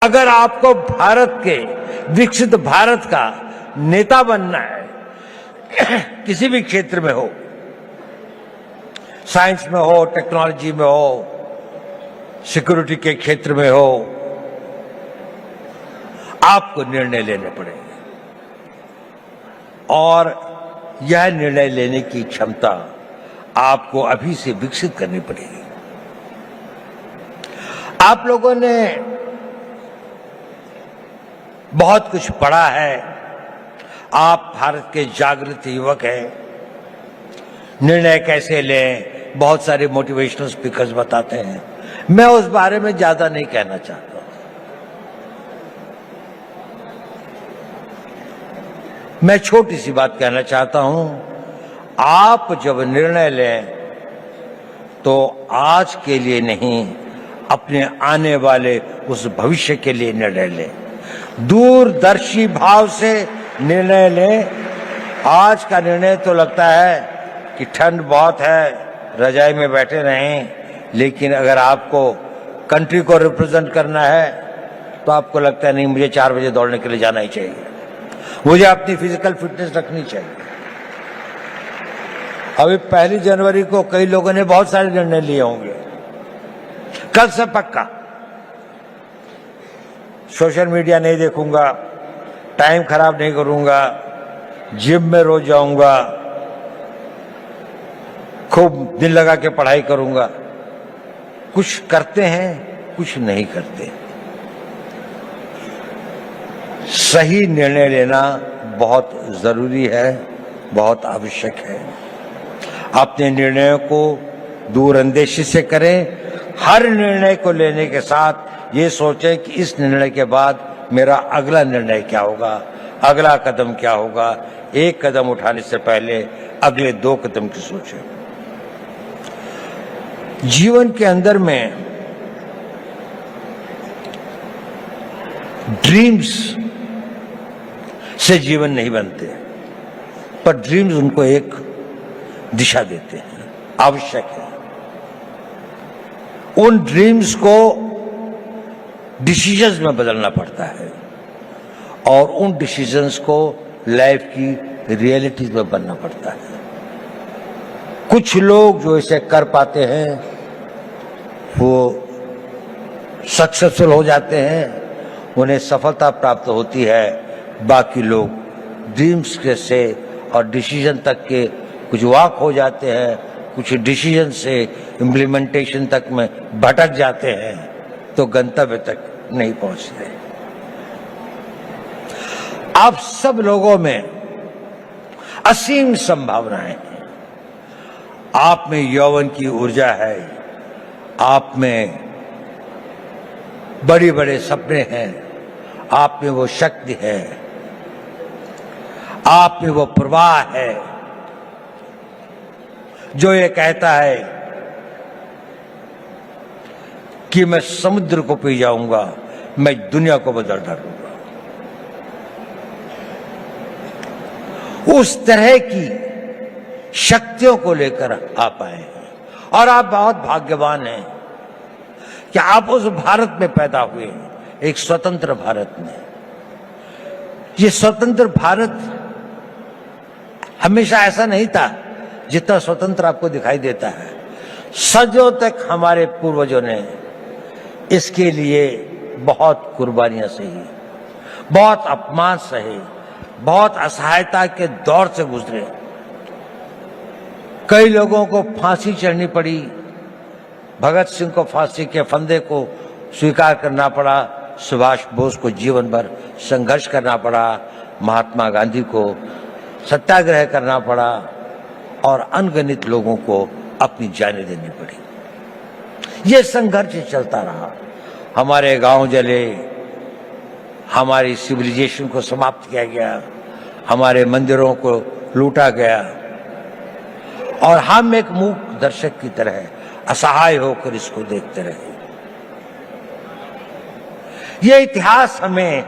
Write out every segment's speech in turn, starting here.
अगर आपको भारत के विकसित भारत का नेता बनना है, किसी भी क्षेत्र में हो, साइंस में हो, टेक्नोलॉजी में हो, सिक्योरिटी के क्षेत्र में हो, आपको निर्णय लेने पड़ेंगे और यह निर्णय लेने की क्षमता आपको अभी से विकसित करनी पड़ेगी। आप लोगों ने बहुत कुछ पढ़ा है, आप भारत के जागृत युवक हैं। निर्णय कैसे लें, बहुत सारे मोटिवेशनल स्पीकर्स बताते हैं। मैं उस बारे में ज्यादा नहीं कहना चाहता। मैं छोटी सी बात कहना चाहता हूं, आप जब निर्णय लें तो आज के लिए नहीं, अपने आने वाले उस भविष्य के लिए निर्णय लें। दूरदर्शी भाव से निर्णय लें। आज का निर्णय तो लगता है कि ठंड बहुत है, रजाई में बैठे रहें, लेकिन अगर आपको कंट्री को रिप्रेजेंट करना है तो आपको लगता है नहीं, मुझे 4 बजे दौड़ने के लिए जाना ही चाहिए, मुझे अपनी फिजिकल फिटनेस रखनी चाहिए। अभी 1 जनवरी को कई लोगों ने बहुत सारे निर्णय लिए होंगे। कल से पक्का सोशल मीडिया नहीं देखूंगा, टाइम खराब नहीं करूंगा, जिम में रोज जाऊंगा, खूब दिल लगा के पढ़ाई करूंगा। कुछ करते हैं, कुछ नहीं करते। सही निर्णय लेना बहुत जरूरी है, बहुत आवश्यक है। अपने निर्णयों को दूरअंदेशी से करें। हर निर्णय को लेने के साथ ये सोचें कि इस निर्णय के बाद मेरा अगला निर्णय क्या होगा, अगला कदम क्या होगा। एक कदम उठाने से पहले अगले 2 कदम की सोचें। जीवन के अंदर में ड्रीम्स से जीवन नहीं बनते, पर ड्रीम्स उनको एक दिशा देते हैं, आवश्यक है। उन ड्रीम्स को डिसीजंस में बदलना पड़ता है और उन डिसीजंस को लाइफ की रियलिटीज में बनना पड़ता है। कुछ लोग जो इसे कर पाते हैं वो सक्सेसफुल हो जाते हैं, उन्हें सफलता प्राप्त होती है। बाकी लोग ड्रीम्स के से और डिसीजन तक के कुछ वॉक हो जाते हैं, कुछ डिसीजन से इम्प्लीमेंटेशन तक में भटक जाते हैं, तो गंतव्य तक नहीं पहुंचते। आप सब लोगों में असीम संभावनाएं हैं। आप में यौवन की ऊर्जा है, आप में बड़े बड़े सपने हैं, आप में वो शक्ति है, आप में वो प्रवाह है जो ये कहता है कि मैं समुद्र को पी जाऊंगा, मैं दुनिया को बदल डालूंगा। उस तरह की शक्तियों को लेकर आप आए हैं और आप बहुत भाग्यवान हैं कि आप उस भारत में पैदा हुए हैं, एक स्वतंत्र भारत में। ये स्वतंत्र भारत हमेशा ऐसा नहीं था जितना स्वतंत्र आपको दिखाई देता है। सदियों तक हमारे पूर्वजों ने इसके लिए बहुत कुर्बानियां सही, बहुत अपमान सहे, बहुत असहायता के दौर से गुजरे। कई लोगों को फांसी चढ़नी पड़ी, भगत सिंह को फांसी के फंदे को स्वीकार करना पड़ा, सुभाष बोस को जीवन भर संघर्ष करना पड़ा, महात्मा गांधी को सत्याग्रह करना पड़ा और अनगिनत लोगों को अपनी जानें देनी पड़ी। ये संघर्ष चलता रहा। हमारे गांव जले, हमारी सिविलाइजेशन को समाप्त किया गया, हमारे मंदिरों को लूटा गया और हम एक मूक दर्शक की तरह असहाय होकर इसको देखते रहे। यह इतिहास हमें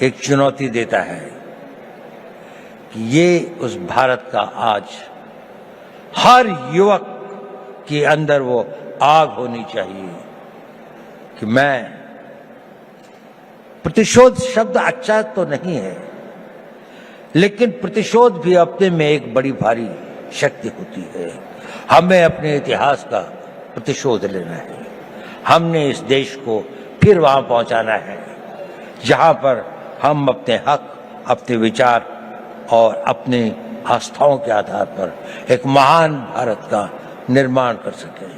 एक चुनौती देता है कि ये उस भारत का आज हर युवक के अंदर वो आग होनी चाहिए कि मैं प्रतिशोध शब्द अच्छा तो नहीं है, लेकिन प्रतिशोध भी अपने में एक बड़ी भारी शक्ति होती है। हमें अपने इतिहास का प्रतिशोध लेना है। हमने इस देश को फिर वहां पहुंचाना है जहां पर हम अपने हक, अपने विचार और अपनी आस्थाओं के आधार पर एक महान भारत का निर्माण कर सकें।